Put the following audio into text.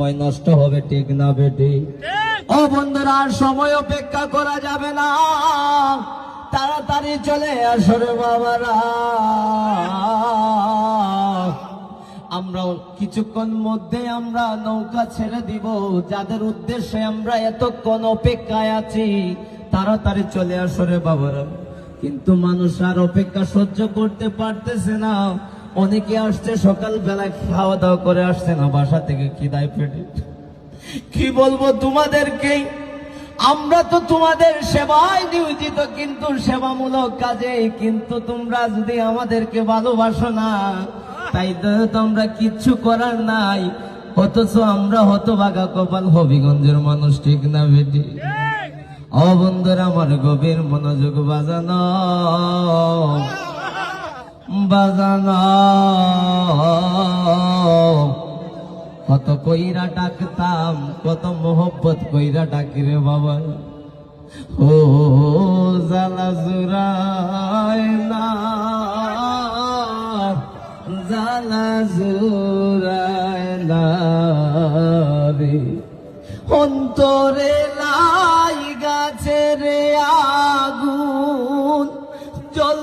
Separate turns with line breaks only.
সময় নষ্ট হবে, ঠিক না বেটি? ও বন্ধুরা, আর সময় অপেক্ষা করা যাবে না, তাড়াতাড়ি চলে আসো রে বাবারা। আমরা কিছুক্ষণ মধ্যে আমরা নৌকা ছেড়ে দিব, যাদের উদ্দেশ্যে আমরা এতক্ষণ অপেক্ষায় আছি, তাড়াতাড়ি চলে আসো রে বাবারা। কিন্তু মানুষ আর অপেক্ষা সহ্য করতে পারতেছে না। অনেকে আসছে সকালবেলা, খাওয়া দাওয়া করে আসছে না, বাসা থেকে খিদায় পেটে। কি বলবো তোমাদেরকে, আমরা তো তোমাদের সেবায় নিয়োজিত, কিন্তু সেবামূলক কাজে। কিন্তু তোমরা যদি আমাদেরকে ভালোবাসো না, তাই তো আমরা কিচ্ছু করার নাই। অথচ আমরা হতভাগা কপাল হবিগঞ্জের মানুষ, ঠিক না বেটি? ও বন্ধুরা, আমার গভীর মনোযোগ বাজানো বাজানো, কত কইরা ডাকতাম, কত মোহব্বত কইরা ডাকি রে বাবা। ও জালা জুরায় না, জালা জুরায় না রে, অন্তরে লাই গাছে রে আগুন জ্বল